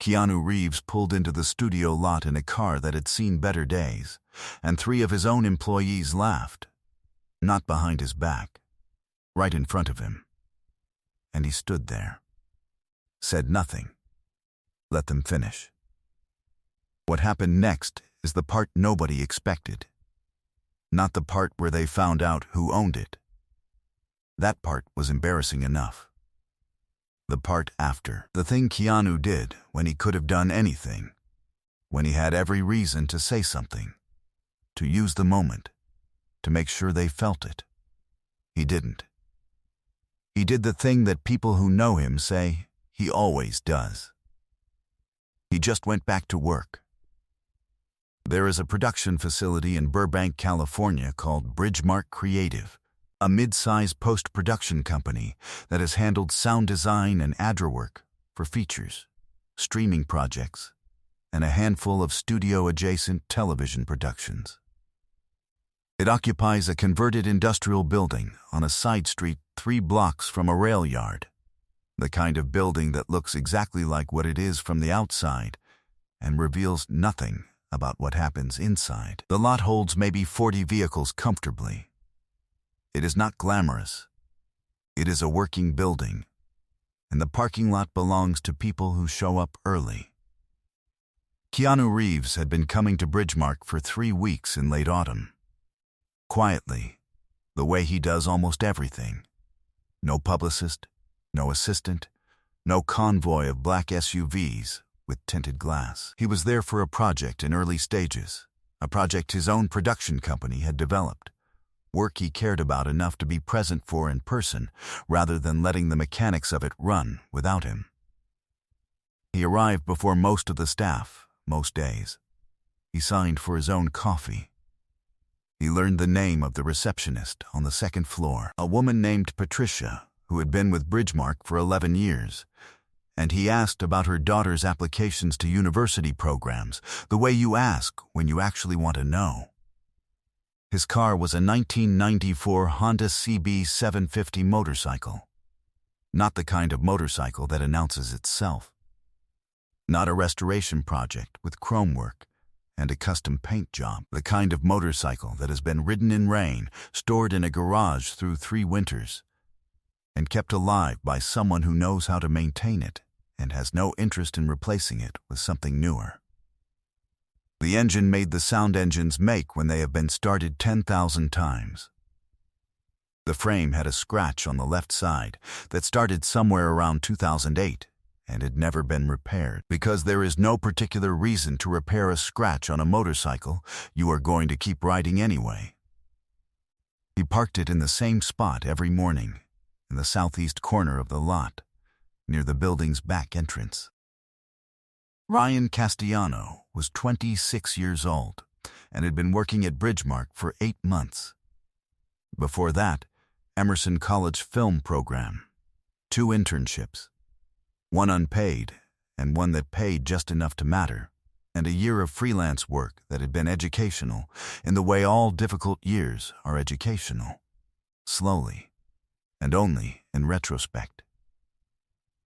Keanu Reeves pulled into the studio lot in a car that had seen better days, and 3 of his own employees laughed. Not behind his back, right in front of him. And he stood there, said nothing, let them finish. What happened next is the part nobody expected. Not the part where they found out who owned it. That part was embarrassing enough. The part after. The thing Keanu did when he could have done anything. When he had every reason to say something. To use the moment. To make sure they felt it. He didn't. He did the thing that people who know him say he always does. He just went back to work. There is a production facility in Burbank, California called Bridgemark Creative, a mid-size post-production company that has handled sound design and ADRA work for features, streaming projects, and a handful of studio-adjacent television productions. It occupies a converted industrial building on a side street 3 blocks from a rail yard, the kind of building that looks exactly like what it is from the outside and reveals nothing about what happens inside. The lot holds maybe 40 vehicles comfortably. It is not glamorous. It is a working building, and the parking lot belongs to people who show up early. Keanu Reeves had been coming to Bridgemark for 3 weeks in late autumn. Quietly, the way he does almost everything. No publicist, no assistant, no convoy of black SUVs with tinted glass. He was there for a project in early stages, a project his own production company had developed, work he cared about enough to be present for in person rather than letting the mechanics of it run without him. He arrived before most of the staff, most days. He signed for his own coffee. He learned the name of the receptionist on the 2nd floor, a woman named Patricia, who had been with Bridgemark for 11 years, and he asked about her daughter's applications to university programs, the way you ask when you actually want to know. His car was a 1994 Honda CB 750 motorcycle. Not the kind of motorcycle that announces itself. Not a restoration project with chrome work and a custom paint job. The kind of motorcycle that has been ridden in rain, stored in a garage through 3 winters, and kept alive by someone who knows how to maintain it and has no interest in replacing it with something newer. The engine made the sound engines make when they have been started 10,000 times. The frame had a scratch on the left side that started somewhere around 2008 and had never been repaired. Because there is no particular reason to repair a scratch on a motorcycle, you are going to keep riding anyway. He parked it in the same spot every morning, in the southeast corner of the lot, near the building's back entrance. Ryan Castellano was 26 years old and had been working at Bridgemark for 8 months. Before that, Emerson College Film Program, 2 internships, 1 unpaid and 1 that paid just enough to matter, and a year of freelance work that had been educational in the way all difficult years are educational, slowly, and only in retrospect.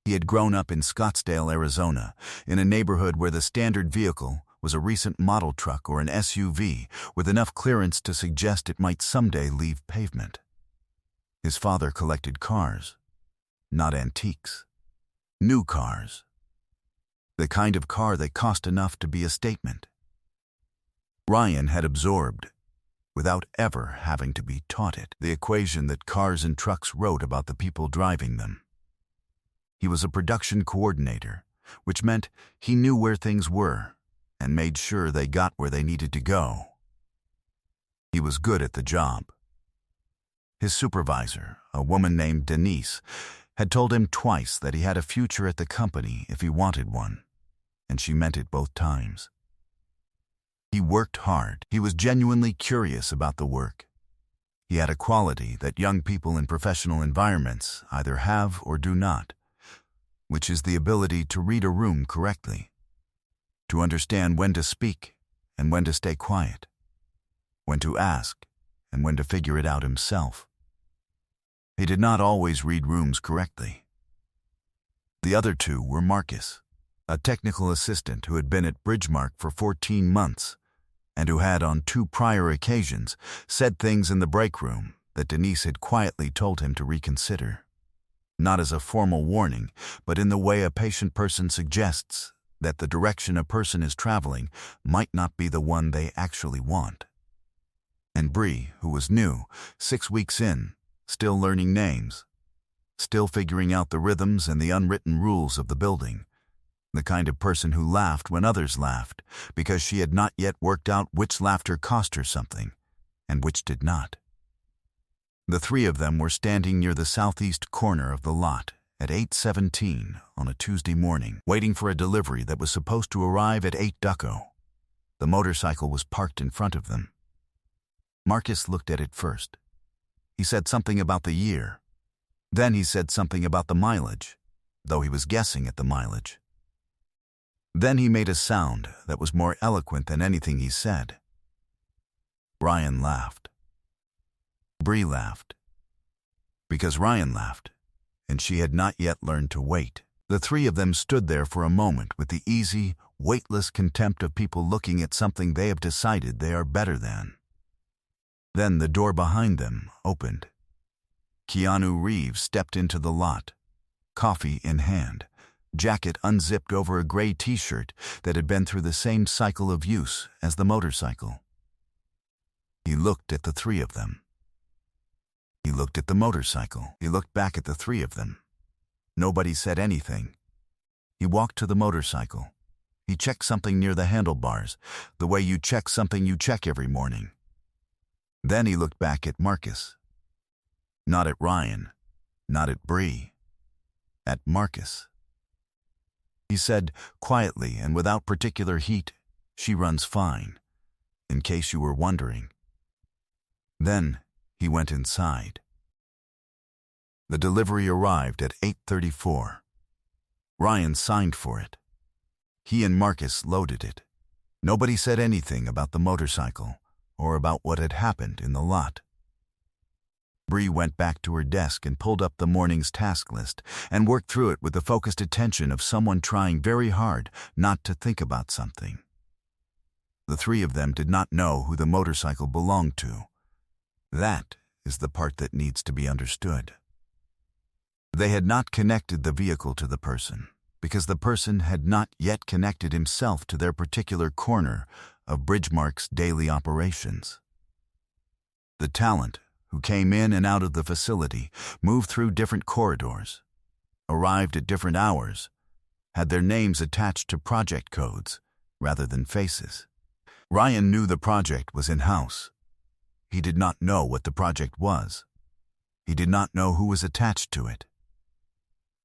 He had grown up in Scottsdale, Arizona, in a neighborhood where the standard vehicle was a recent model truck or an SUV with enough clearance to suggest it might someday leave pavement. His father collected cars, not antiques, new cars, the kind of car that cost enough to be a statement. Ryan had absorbed, without ever having to be taught it, the equation that cars and trucks wrote about the people driving them. He was a production coordinator, which meant he knew where things were and made sure they got where they needed to go. He was good at the job. His supervisor, a woman named Denise, had told him twice that he had a future at the company if he wanted one, and she meant it both times. He worked hard. He was genuinely curious about the work. He had a quality that young people in professional environments either have or do not, which is the ability to read a room correctly, to understand when to speak and when to stay quiet, when to ask and when to figure it out himself. He did not always read rooms correctly. The other 2 were Marcus, a technical assistant who had been at Bridgemark for 14 months and who had on 2 prior occasions said things in the break room that Denise had quietly told him to reconsider. Not as a formal warning, but in the way a patient person suggests that the direction a person is traveling might not be the one they actually want. And Bree, who was new, 6 weeks in, still learning names, still figuring out the rhythms and the unwritten rules of the building, the kind of person who laughed when others laughed, because she had not yet worked out which laughter cost her something and which did not. The 3 of them were standing near the southeast corner of the lot at 8:17 on a Tuesday morning, waiting for a delivery that was supposed to arrive at 8 ducko. The motorcycle was parked in front of them. Marcus looked at it first. He said something about the year. Then he said something about the mileage, though he was guessing at the mileage. Then he made a sound that was more eloquent than anything he said. Ryan laughed. Bree laughed. Because Ryan laughed, and she had not yet learned to wait. The 3 of them stood there for a moment with the easy, weightless contempt of people looking at something they have decided they are better than. Then the door behind them opened. Keanu Reeves stepped into the lot, coffee in hand, jacket unzipped over a gray t-shirt that had been through the same cycle of use as the motorcycle. He looked at the 3 of them. He looked at the motorcycle. He looked back at the 3 of them. Nobody said anything. He walked to the motorcycle. He checked something near the handlebars, the way you check something you check every morning. Then he looked back at Marcus. Not at Ryan, not at Bree, at Marcus. He said, quietly and without particular heat, "She runs fine, in case you were wondering." Then he went inside. The delivery arrived at 8:34. Ryan signed for it. He and Marcus loaded it. Nobody said anything about the motorcycle or about what had happened in the lot. Bree went back to her desk and pulled up the morning's task list and worked through it with the focused attention of someone trying very hard not to think about something. The 3 of them did not know who the motorcycle belonged to. That is the part that needs to be understood. They had not connected the vehicle to the person because the person had not yet connected himself to their particular corner of Bridgemark's daily operations. The talent who came in and out of the facility moved through different corridors, arrived at different hours, had their names attached to project codes rather than faces. Ryan knew the project was in-house. He did not know what the project was. He did not know who was attached to it.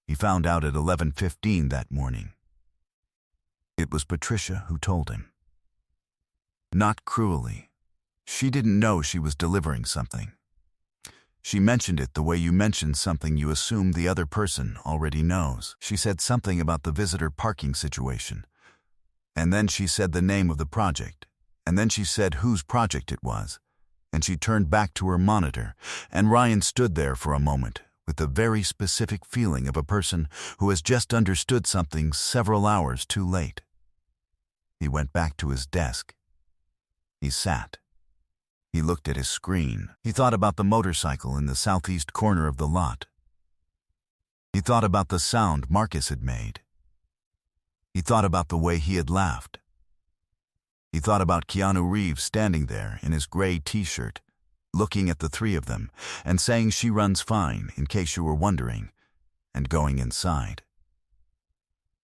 He found out at 11:15 that morning. It was Patricia who told him. Not cruelly. She didn't know she was delivering something. She mentioned it the way you mention something you assume the other person already knows. She said something about the visitor parking situation. And then she said the name of the project. And then she said whose project it was. And she turned back to her monitor, and Ryan stood there for a moment with the very specific feeling of a person who has just understood something several hours too late. He went back to his desk. He sat. He looked at his screen. He thought about the motorcycle in the southeast corner of the lot. He thought about the sound Marcus had made. He thought about the way he had laughed. He thought about Keanu Reeves standing there in his gray t-shirt, looking at the 3 of them and saying she runs fine in case you were wondering, and going inside.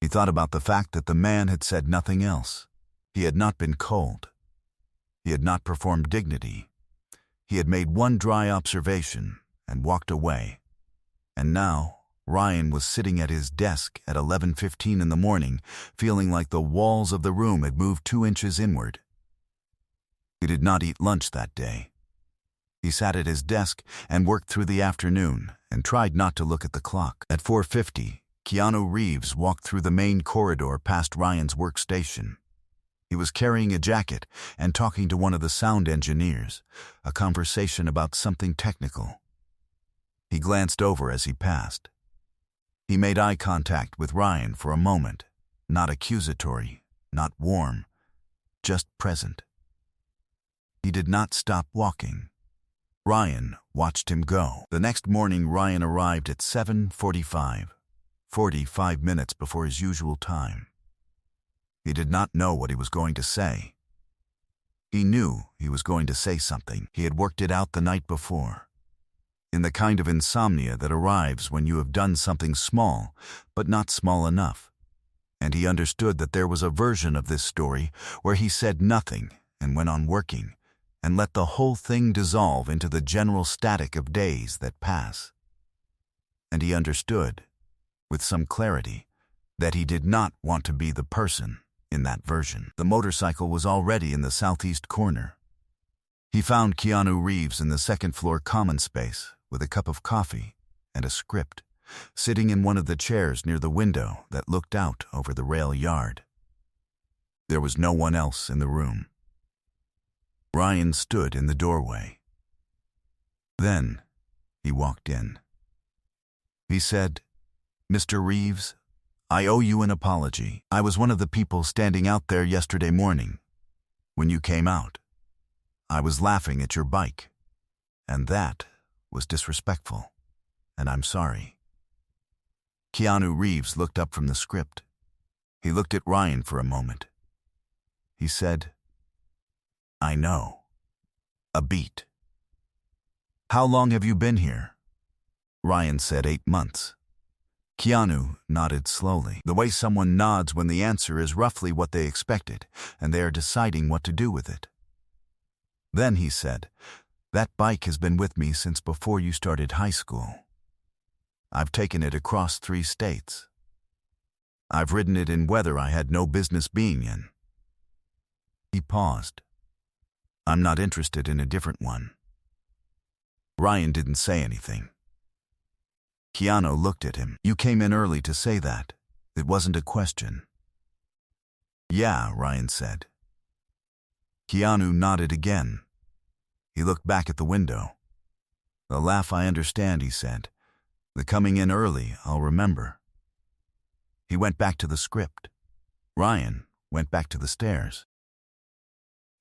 He thought about the fact that the man had said nothing else. He had not been cold. He had not performed dignity. He had made one dry observation and walked away. And now Ryan was sitting at his desk at 11:15 in the morning, feeling like the walls of the room had moved 2 inches inward. He did not eat lunch that day. He sat at his desk and worked through the afternoon and tried not to look at the clock. At 4:50, Keanu Reeves walked through the main corridor past Ryan's workstation. He was carrying a jacket and talking to one of the sound engineers, a conversation about something technical. He glanced over as he passed. He made eye contact with Ryan for a moment, Not accusatory, not warm, just present. He did not stop walking. Ryan watched him go. The next morning, Ryan arrived at 7:45, 45 minutes before his usual time. He did not know what he was going to say. He knew he was going to say something. He had worked it out the night before. In the kind of insomnia that arrives when you have done something small, but not small enough. And he understood that there was a version of this story where he said nothing and went on working, and let the whole thing dissolve into the general static of days that pass. And he understood, with some clarity, that he did not want to be the person in that version. The motorcycle was already in the southeast corner. He found Keanu Reeves in the second-floor common space with a cup of coffee and a script, sitting in one of the chairs near the window that looked out over the rail yard. There was no one else in the room. Ryan stood in the doorway. Then he walked in. He said, "Mr. Reeves, I owe you an apology. I was one of the people standing out there yesterday morning. When you came out, I was laughing at your bike, and that was disrespectful, and I'm sorry." Keanu Reeves looked up from the script. He looked at Ryan for a moment. He said, "I know. A beat." "How long have you been here?" Ryan said 8 months. Keanu nodded slowly, the way someone nods when the answer is roughly what they expected, and they are deciding what to do with it. Then he said, "That bike has been with me since before you started high school. I've taken it across 3 states. I've ridden it in weather I had no business being in." He paused. "I'm not interested in a different one." Ryan didn't say anything. Keanu looked at him. "You came in early to say that. It wasn't a question." "Yeah," Ryan said. Keanu nodded again. He looked back at the window. "The laugh I understand," he said. "The coming in early I'll remember." He went back to the script. Ryan went back to the stairs.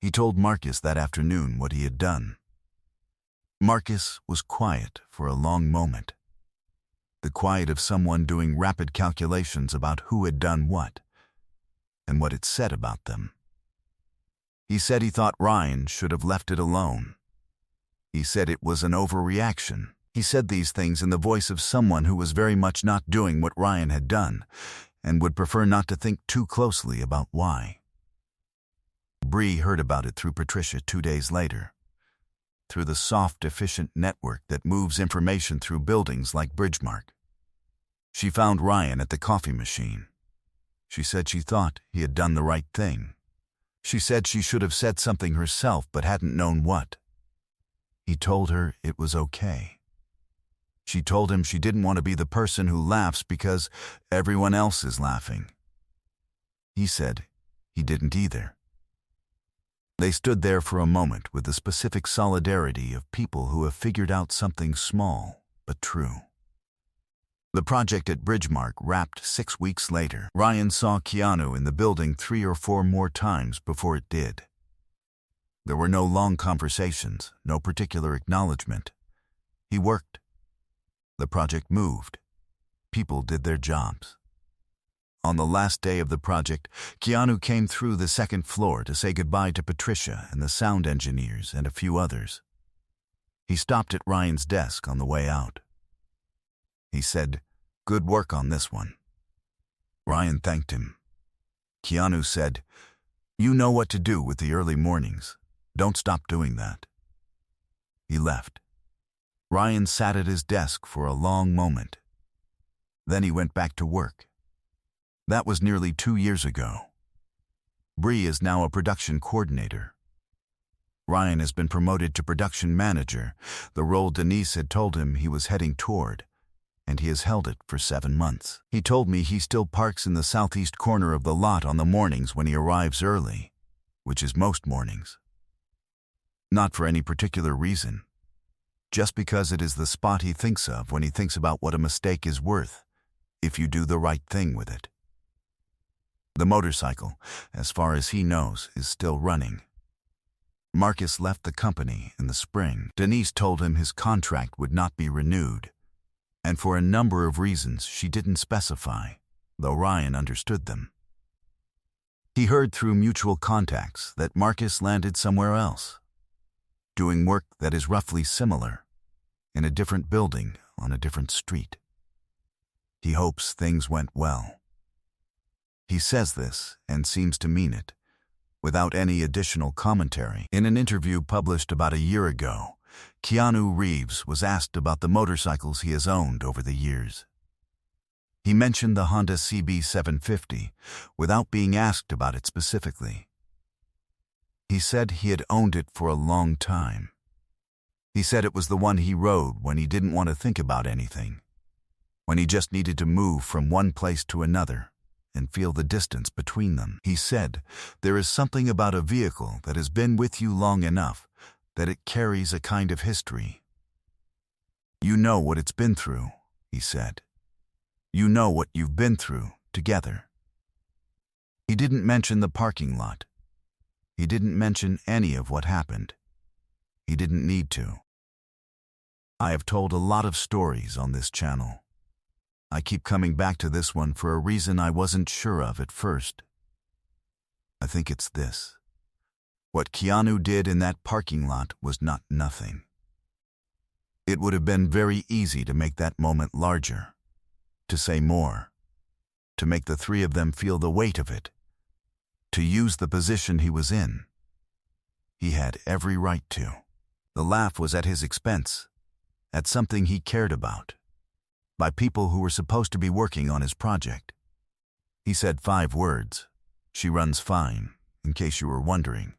He told Marcus that afternoon what he had done. Marcus was quiet for a long moment. The quiet of someone doing rapid calculations about who had done what, and what it said about them. He said he thought Ryan should have left it alone. He said it was an overreaction. He said these things in the voice of someone who was very much not doing what Ryan had done, and would prefer not to think too closely about why. Bree heard about it through Patricia 2 days later. Through the soft, efficient network that moves information through buildings like Bridgemark. She found Ryan at the coffee machine. She said she thought he had done the right thing. She said she should have said something herself but hadn't known what. He told her it was okay. She told him she didn't want to be the person who laughs because everyone else is laughing. He said he didn't either. They stood there for a moment with the specific solidarity of people who have figured out something small but true. The project at Bridgemark wrapped 6 weeks later. Ryan saw Keanu in the building 3 or 4 more times before it did. There were no long conversations, no particular acknowledgement. He worked. The project moved. People did their jobs. On the last day of the project, Keanu came through the second floor to say goodbye to Patricia and the sound engineers and a few others. He stopped at Ryan's desk on the way out. He said, "Good work on this one." Ryan thanked him. Keanu said, "You know what to do with the early mornings. Don't stop doing that." He left. Ryan sat at his desk for a long moment. Then he went back to work. That was nearly 2 years ago. Bree is now a production coordinator. Ryan has been promoted to production manager, the role Denise had told him he was heading toward, and he has held it for 7 months. He told me he still parks in the southeast corner of the lot on the mornings when he arrives early, which is most mornings. Not for any particular reason, just because it is the spot he thinks of when he thinks about what a mistake is worth, if you do the right thing with it. The motorcycle, as far as he knows, is still running. Marcus left the company in the spring. Denise told him his contract would not be renewed, and for a number of reasons she didn't specify, though Ryan understood them. He heard through mutual contacts that Marcus landed somewhere else, doing work that is roughly similar, in a different building on a different street. He hopes things went well. He says this and seems to mean it, without any additional commentary. In an interview published about a year ago, Keanu Reeves was asked about the motorcycles he has owned over the years. He mentioned the Honda CB750 without being asked about it specifically. He said he had owned it for a long time. He said it was the one he rode when he didn't want to think about anything, when he just needed to move from one place to another and feel the distance between them. He said, "There is something about a vehicle that has been with you long enough that it carries a kind of history. You know what it's been through," he said. "You know what you've been through together." He didn't mention the parking lot. He didn't mention any of what happened. He didn't need to. I have told a lot of stories on this channel. I keep coming back to this one for a reason I wasn't sure of at first. I think it's this. What Keanu did in that parking lot was not nothing. It would have been very easy to make that moment larger, to say more, to make the three of them feel the weight of it, to use the position he was in. He had every right to. The laugh was at his expense, at something he cared about, by people who were supposed to be working on his project. He said 5 words, "She runs fine," in case you were wondering,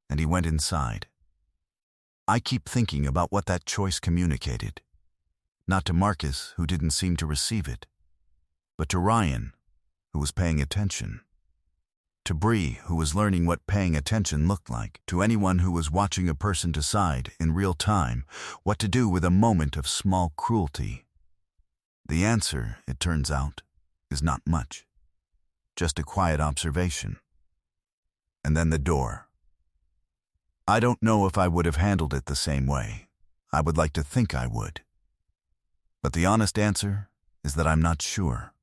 and he went inside. I keep thinking about what that choice communicated. Not to Marcus, who didn't seem to receive it, but to Ryan, who was paying attention. To Bree, who was learning what paying attention looked like. To anyone who was watching a person decide, in real time, what to do with a moment of small cruelty. The answer, it turns out, is not much. Just a quiet observation. And then the door. I don't know if I would have handled it the same way. I would like to think I would. But the honest answer is that I'm not sure.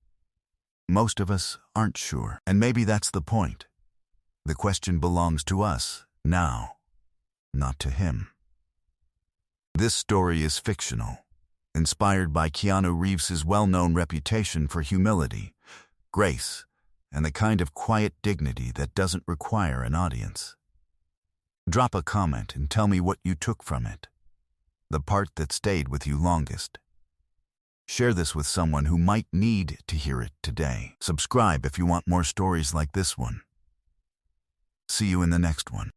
Most of us aren't sure, and maybe that's the point. The question belongs to us now, not to him. This story is fictional, inspired by Keanu Reeves' well-known reputation for humility, grace, and the kind of quiet dignity that doesn't require an audience. Drop a comment and tell me what you took from it, the part that stayed with you longest. Share this with someone who might need to hear it today. Subscribe if you want more stories like this one. See you in the next one.